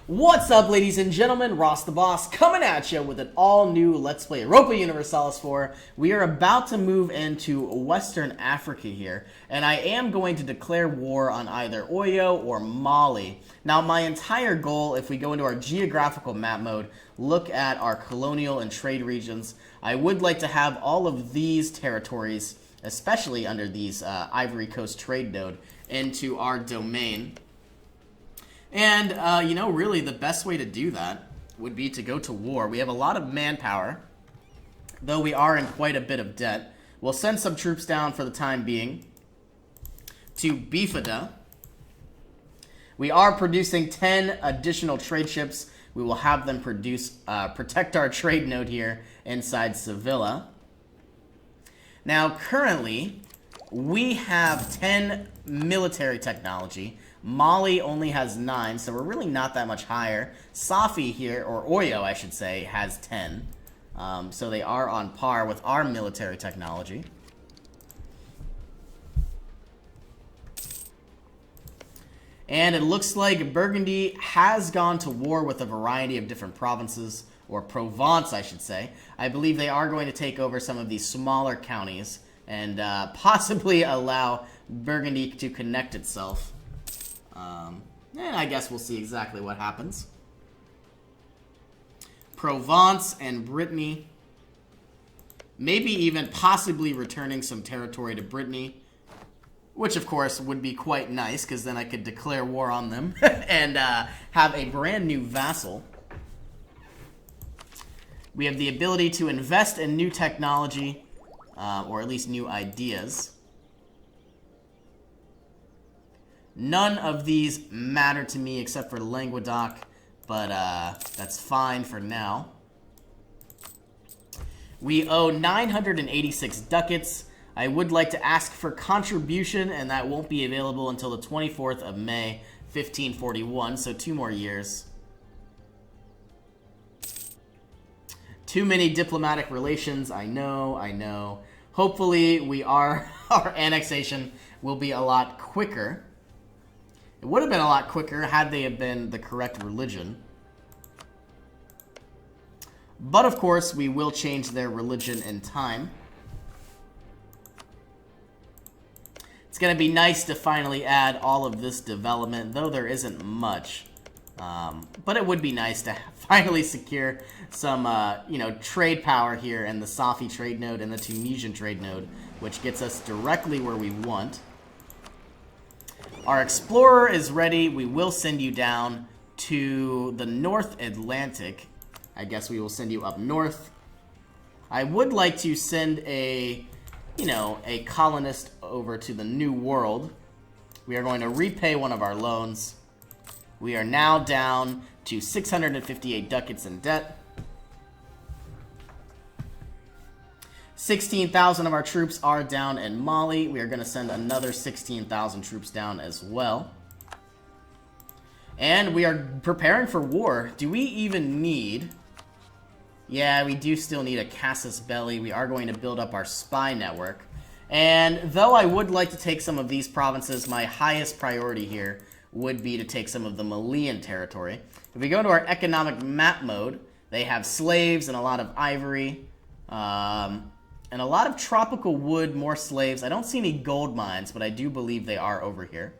What's up, ladies and gentlemen? Ross the Boss coming at you with an all-new Let's Play Europa Universalis 4. We are about to move into Western Africa here, and I am going to declare war on either Oyo or Mali. Now, my entire goal, if we go into our geographical map mode, look at our colonial and trade regions, I would like to have all of these territories, especially under these Ivory Coast trade node, into our domain. And, really the best way to do that would be to go to war. We have a lot of manpower, though we are in quite a bit of debt. We'll send some troops down for the time being to Bifida. We are producing 10 additional trade ships. We will have them protect our trade node here inside Sevilla. Now, currently, we have 10 military technology. Mali only has 9, so we're really not that much higher. Safi here, or Oyo, I should say, has 10. So they are on par with our military technology. And it looks like Burgundy has gone to war with a variety of different provinces, or Provence, I should say. I believe they are going to take over some of these smaller counties and possibly allow Burgundy to connect itself. And I guess we'll see exactly what happens. Provence and Brittany. Maybe even possibly returning some territory to Brittany. Which, of course, would be quite nice, because then I could declare war on them and have a brand new vassal. We have the ability to invest in new technology, or at least new ideas. None of these matter to me except for Languedoc, but that's fine for now. We owe 986 ducats. I would like to ask for contribution, and that won't be available until the 24th of May, 1541, so 2 more years. Too many diplomatic relations, I know. Hopefully our annexation will be a lot quicker. It would have been a lot quicker had they have been the correct religion. But of course, we will change their religion in time. It's going to be nice to finally add all of this development, though there isn't much. But it would be nice to finally secure some, trade power here in the Safi trade node and the Tunisian trade node, which gets us directly where we want. Our explorer is ready. We will send you down to the North Atlantic. I guess we will send you up north. I would like to send a colonist over to the New World. We are going to repay one of our loans. We are now down to 658 ducats in debt. 16,000 of our troops are down in Mali. We are going to send another 16,000 troops down as well. And we are preparing for war. Do we even need... Yeah, we do still need a casus belli. We are going to build up our spy network. And though I would like to take some of these provinces, my highest priority here would be to take some of the Malian territory. If we go to our economic map mode, they have slaves and a lot of ivory. And a lot of tropical wood, more slaves. I don't see any gold mines, but I do believe they are over here.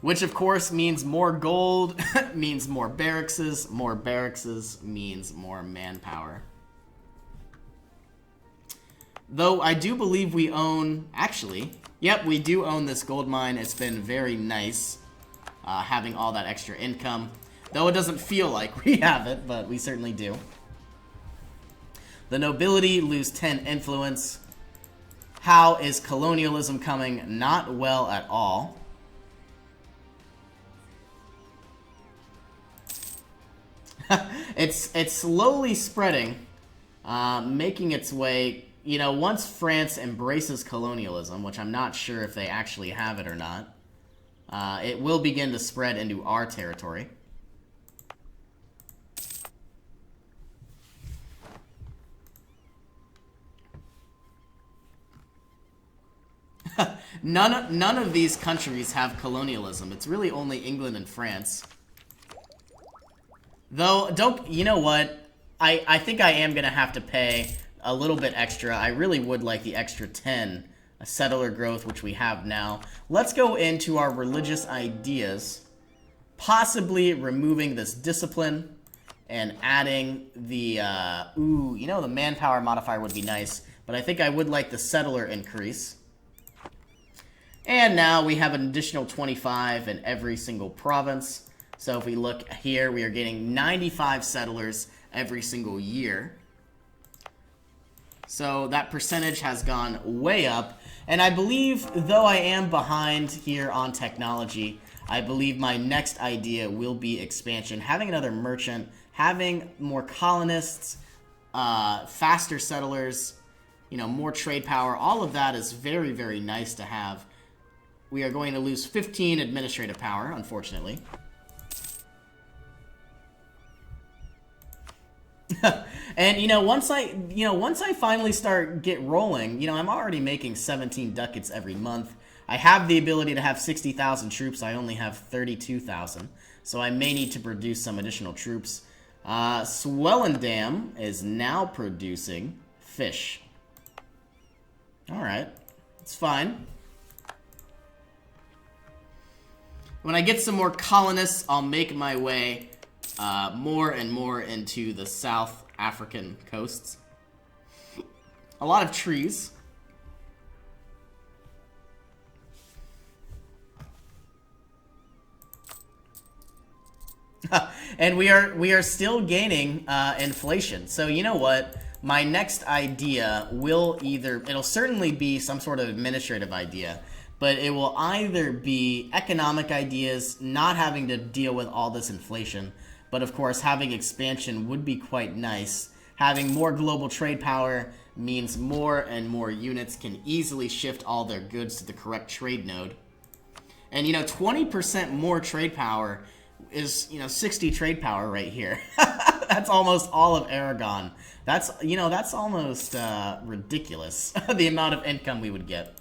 Which, of course, means more gold, means more barracks means more manpower. Though I do believe we own... Actually, yep, we do own this gold mine. It's been very nice having all that extra income. Though it doesn't feel like we have it, but we certainly do. The nobility lose 10 influence. How is colonialism coming? Not well at all. It's slowly spreading, making its way. Once France embraces colonialism, which I'm not sure if they actually have it or not, it will begin to spread into our territory. None of these countries have colonialism. It's really only England and France. Though, you know what? I think I am going to have to pay a little bit extra. I really would like the extra 10 settler growth, which we have now. Let's go into our religious ideas, possibly removing this discipline and adding the, the manpower modifier would be nice, but I think I would like the settler increase. And now we have an additional 25 in every single province. So if we look here, we are getting 95 settlers every single year. So that percentage has gone way up. And I believe, though I am behind here on technology, I believe my next idea will be expansion. Having another merchant, having more colonists, faster settlers, more trade power, all of that is very, very nice to have. We are going to lose 15 administrative power, unfortunately. And once I finally get rolling, I'm already making 17 ducats every month. I have the ability to have 60,000 troops. I only have 32,000, so I may need to produce some additional troops. Swellendam is now producing fish. All right, it's fine. When I get some more colonists, I'll make my way more and more into the South African coasts. A lot of trees. And we are still gaining inflation. So you know what? My next idea will it'll certainly be some sort of administrative idea, but it will either be economic ideas, not having to deal with all this inflation, but of course having expansion would be quite nice. Having more global trade power means more and more units can easily shift all their goods to the correct trade node. And 20% more trade power is 60 trade power right here. That's almost all of Aragon. That's that's almost ridiculous, the amount of income we would get.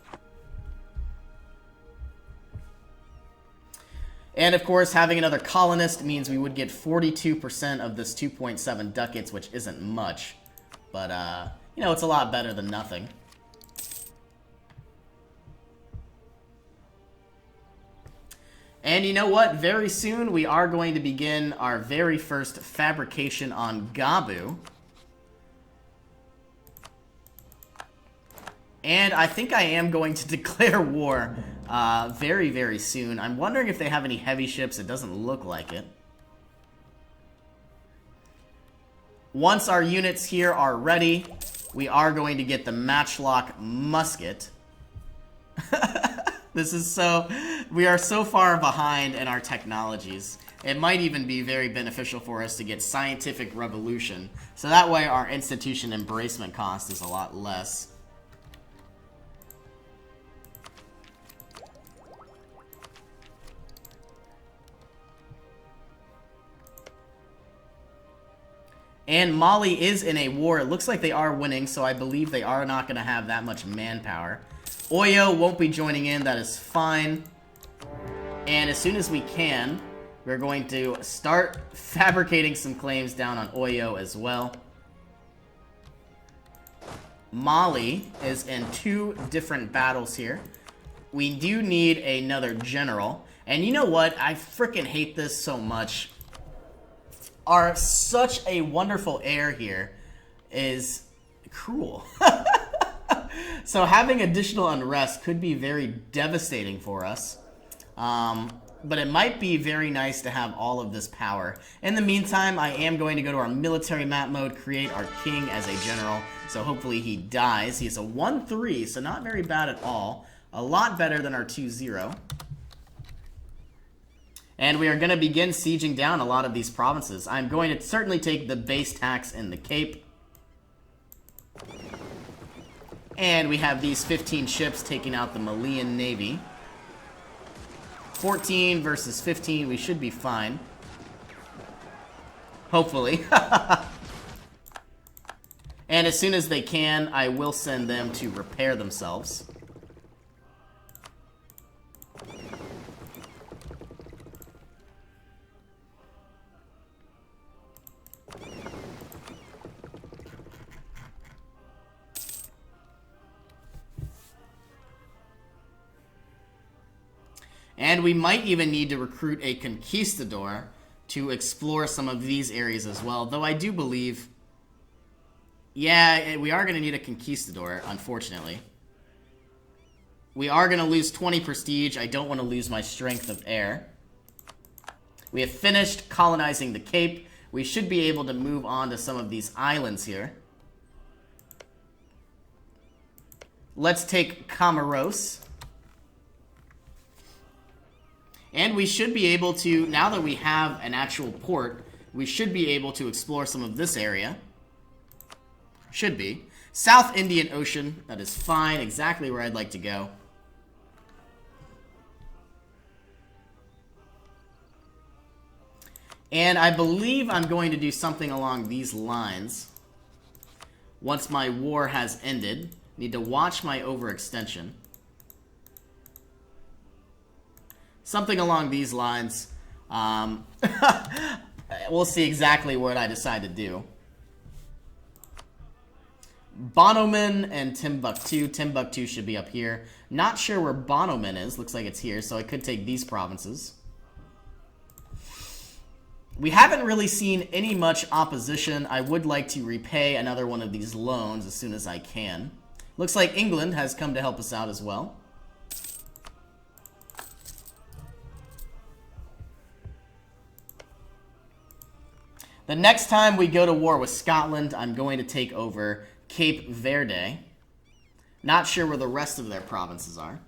And of course, having another colonist means we would get 42% of this 2.7 ducats, which isn't much, but it's a lot better than nothing. And you know what? Very soon we are going to begin our very first fabrication on Gabu. And I think I am going to declare war very, very soon. I'm wondering if they have any heavy ships. It doesn't look like it. Once our units here are ready, we are going to get the matchlock musket. We are so far behind in our technologies. It might even be very beneficial for us to get scientific revolution. So that way our institution embracement cost is a lot less. And Mali is in a war. It looks like they are winning, so I believe they are not going to have that much manpower. Oyo won't be joining in. That is fine. And as soon as we can, we're going to start fabricating some claims down on Oyo as well. Mali is in 2 different battles here. We do need another general. And you know what? I freaking hate this so much. Such a wonderful heir here is cruel. So having additional unrest could be very devastating for us. But it might be very nice to have all of this power. In the meantime, I am going to go to our military map mode, create our king as a general. So hopefully he dies. He's a 1-3, so not very bad at all. A lot better than our 2-0. And we are going to begin sieging down a lot of these provinces. I'm going to certainly take the base tax in the Cape. And we have these 15 ships taking out the Malian Navy. 14 versus 15, we should be fine. Hopefully. And as soon as they can, I will send them to repair themselves. And we might even need to recruit a conquistador to explore some of these areas as well. Though I do believe... Yeah, we are going to need a conquistador, unfortunately. We are going to lose 20 prestige. I don't want to lose my strength of air. We have finished colonizing the Cape. We should be able to move on to some of these islands here. Let's take Comoros. And we should be able to, now that we have an actual port, we should be able to explore some of this area. Should be. South Indian Ocean, that is fine, exactly where I'd like to go. And I believe I'm going to do something along these lines. Once my war has ended, need to watch my overextension. Something along these lines. We'll see exactly what I decide to do. Bonoman and Timbuktu. Timbuktu should be up here. Not sure where Bonoman is. Looks like it's here, so I could take these provinces. We haven't really seen any much opposition. I would like to repay another one of these loans as soon as I can. Looks like England has come to help us out as well. The next time we go to war with Scotland, I'm going to take over Cape Verde. Not sure where the rest of their provinces are.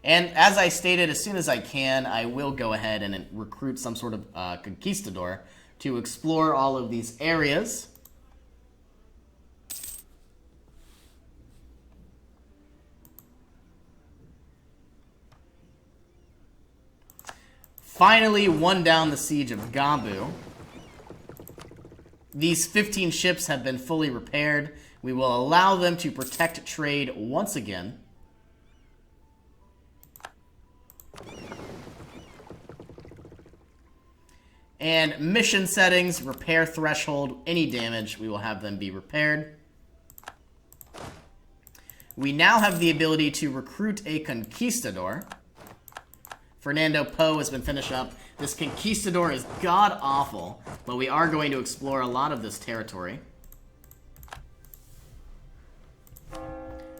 And as I stated, as soon as I can, I will go ahead and recruit some sort of conquistador to explore all of these areas. Finally won down the siege of Gambu. These 15 ships have been fully repaired. We will allow them to protect trade once again. And mission settings, repair threshold, any damage, we will have them be repaired. We now have the ability to recruit a conquistador. Fernando Po has been finished up. This conquistador is god-awful, but we are going to explore a lot of this territory.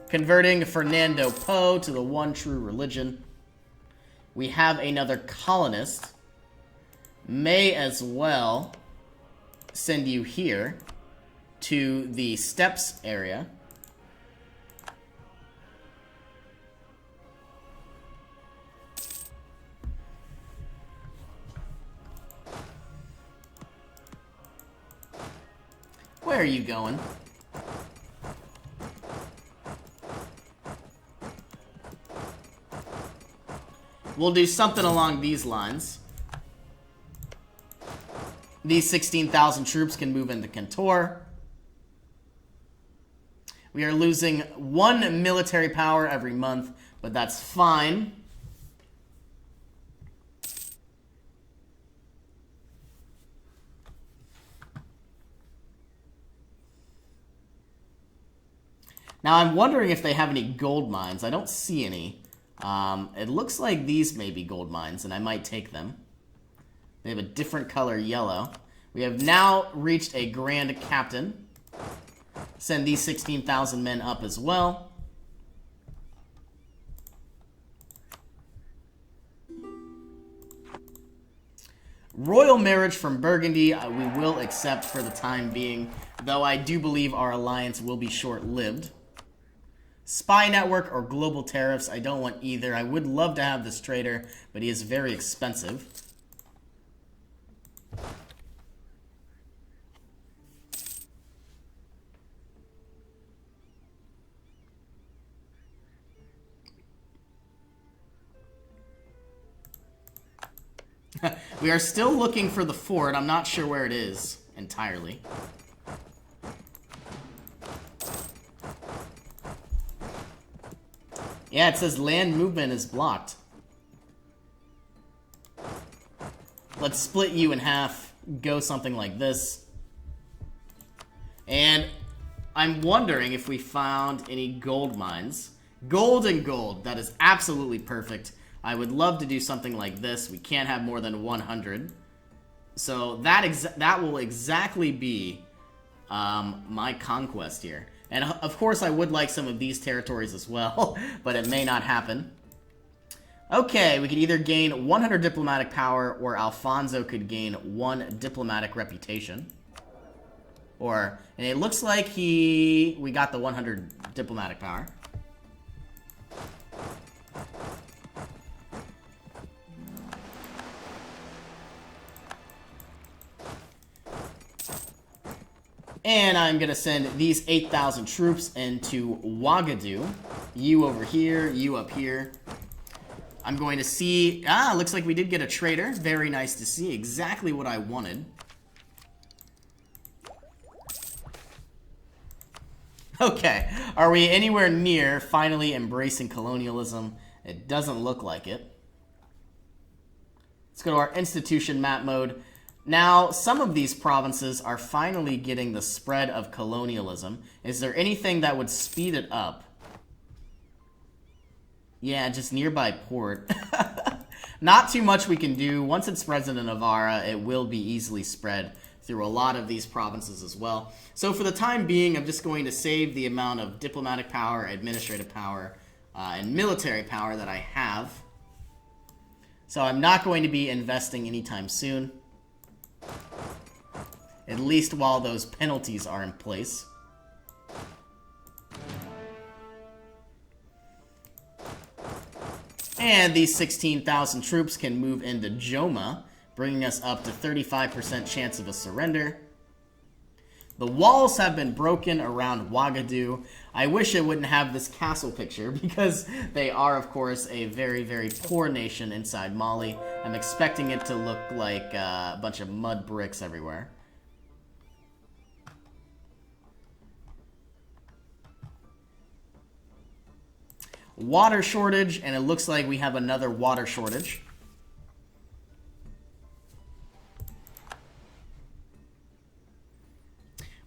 Converting Fernando Po to the one true religion. We have another colonist. May as well send you here to the steppes area. Where are you going? We'll do something along these lines. These 16,000 troops can move into Kantor. We are losing 1 military power every month, but that's fine. Now, I'm wondering if they have any gold mines. I don't see any. It looks like these may be gold mines, and I might take them. They have a different color yellow. We have now reached a grand captain. Send these 16,000 men up as well. Royal marriage from Burgundy, we will accept for the time being, though I do believe our alliance will be short-lived. Spy network or global tariffs, I don't want either. I would love to have this trader, but he is very expensive. We are still looking for the fort. I'm not sure where it is entirely. Yeah, it says land movement is blocked. Let's split you in half. Go something like this. And I'm wondering if we found any gold mines. Gold and gold. That is absolutely perfect. I would love to do something like this. We can't have more than 100. So that will exactly be my conquest here. And of course I would like some of these territories as well, but it may not happen. Okay, we could either gain 100 diplomatic power, or Alfonso could gain 1 diplomatic reputation. And it looks like we got the 100 diplomatic power. And I'm going to send these 8,000 troops into Ouagadougou. You over here, you up here. I'm going to see... looks like we did get a trader. Very nice to see. Exactly what I wanted. Okay. Are we anywhere near finally embracing colonialism? It doesn't look like it. Let's go to our institution map mode. Now, some of these provinces are finally getting the spread of colonialism. Is there anything that would speed it up? Yeah, just nearby port. Not too much we can do. Once it spreads into Navarra, it will be easily spread through a lot of these provinces as well. So for the time being, I'm just going to save the amount of diplomatic power, administrative power, and military power that I have. So I'm not going to be investing anytime soon. At least while those penalties are in place. And these 16,000 troops can move into Joma, bringing us up to 35% chance of a surrender. The walls have been broken around Ouagadougou. I wish it wouldn't have this castle picture, because they are, of course, a very, very poor nation inside Mali. I'm expecting it to look like a bunch of mud bricks everywhere. Water shortage, and it looks like we have another water shortage.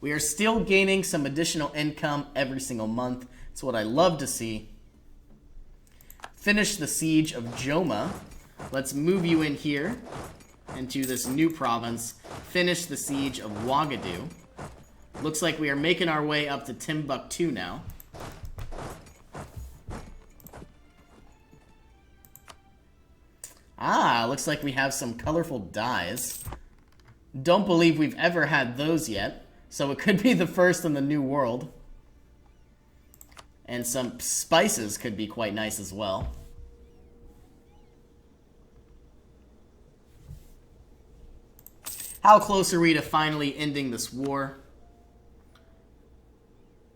We are still gaining some additional income every single month. It's what I love to see. Finish the siege of Joma. Let's move you in here into this new province. Finish the siege of Ouagadougou. Looks like we are making our way up to Timbuktu now. Looks like we have some colorful dyes. Don't believe we've ever had those yet, so it could be the first in the New World. And some spices could be quite nice as well. How close are we to finally ending this war?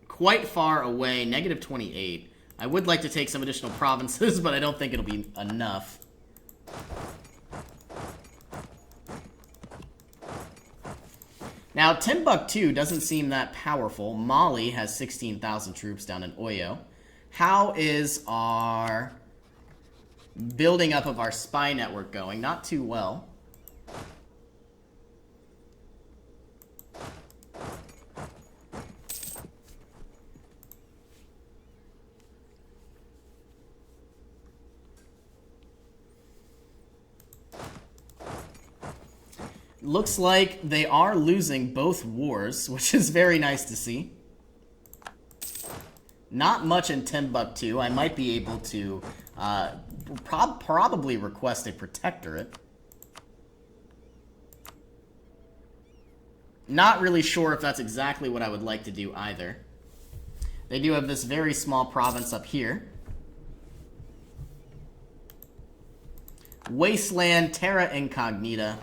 Quite far away, negative 28. I would like to take some additional provinces, but I don't think it'll be enough. Now, Timbuktu doesn't seem that powerful. Mali has 16,000 troops down in Oyo. How is our building up of our spy network going? Not too well. Looks like they are losing both wars, which is very nice to see. Not much in Timbuktu. I might be able to probably request a protectorate. Not really sure if that's exactly what I would like to do either. They do have this very small province up here. Wasteland, Terra Incognita.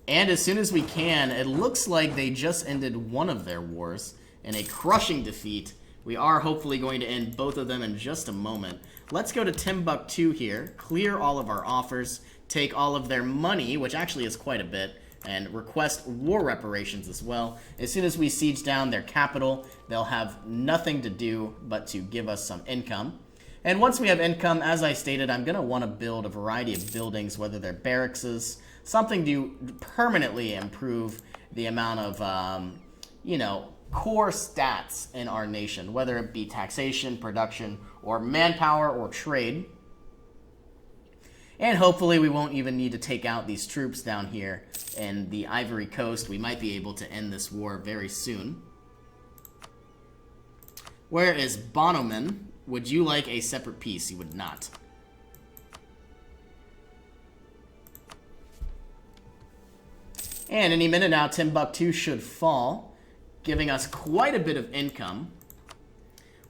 And as soon as we can, it looks like they just ended one of their wars in a crushing defeat. We are hopefully going to end both of them in just a moment. Let's go to Timbuktu here, clear all of our offers, take all of their money, which actually is quite a bit, and request war reparations as well. As soon as we siege down their capital, they'll have nothing to do but to give us some income. And once we have income, as I stated, I'm going to want to build a variety of buildings, whether they're barracks, something to permanently improve the amount of, you know, core stats in our nation, whether it be taxation, production, or manpower, or trade. And hopefully we won't even need to take out these troops down here in the Ivory Coast. We might be able to end this war very soon. Where is Bonoman? Would you like a separate peace? You would not. And any minute now, Timbuktu should fall, giving us quite a bit of income.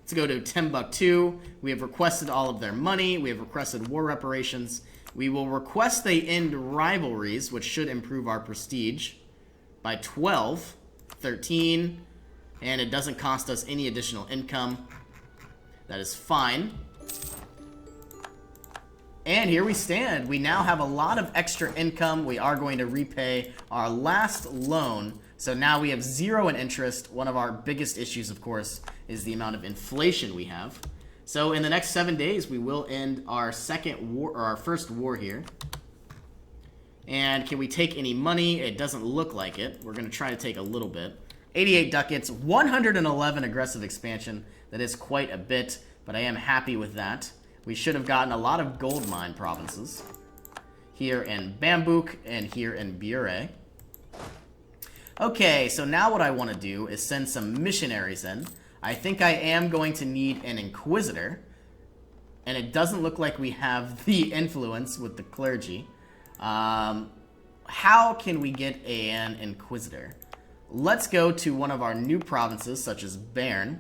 Let's go to Timbuktu. We have requested all of their money. We have requested war reparations. We will request they end rivalries, which should improve our prestige by 12, 13, and it doesn't cost us any additional income. That is fine. And here we stand. We now have a lot of extra income. We are going to repay our last loan. So now we have 0 in interest. One of our biggest issues, of course, is the amount of inflation we have. So in the next 7 days, we will end our second war, or our first war here. And can we take any money? It doesn't look like it. We're going to try to take a little bit. 88 ducats, 111 aggressive expansion. That is quite a bit, but I am happy with that. We should have gotten a lot of gold mine provinces here in Bambouk and here in Bure. Okay, so now what I want to do is send some missionaries in. I think I am going to need an inquisitor, and it doesn't look like we have the influence with the clergy. How can we get an inquisitor? Let's go to one of our new provinces, such as Béarn.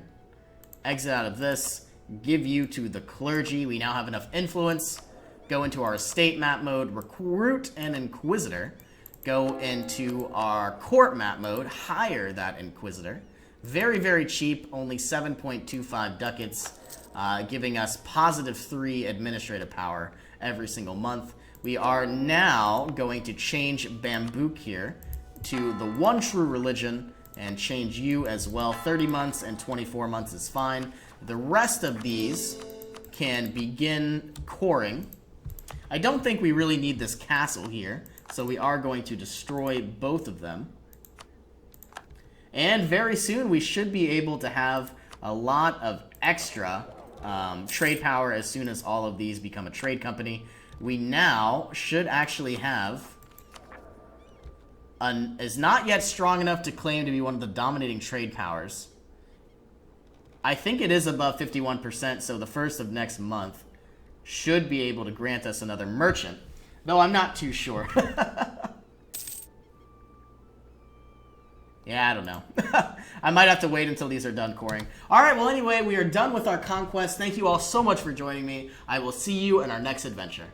Exit out of this, give you to the clergy. We now have enough influence. Go into our estate map mode, recruit an inquisitor. Go into our court map mode, hire that inquisitor. Very, very cheap, only 7.25 ducats, giving us positive 3 administrative power every single month. We are now going to change Bambouk here to the one true religion and change you as well. 30 months and 24 months is fine. The rest of these can begin coring. I don't think we really need this castle here, so we are going to destroy both of them. And very soon we should be able to have a lot of extra trade power as soon as all of these become a trade company. We now should actually have is not yet strong enough to claim to be one of the dominating trade powers. I think it is above 51%, so the first of next month should be able to grant us another merchant, though I'm not too sure. Yeah, I don't know. I might have to wait until these are done coring. Alright, well anyway, we are done with our conquest. Thank you all so much for joining me. I will see you in our next adventure.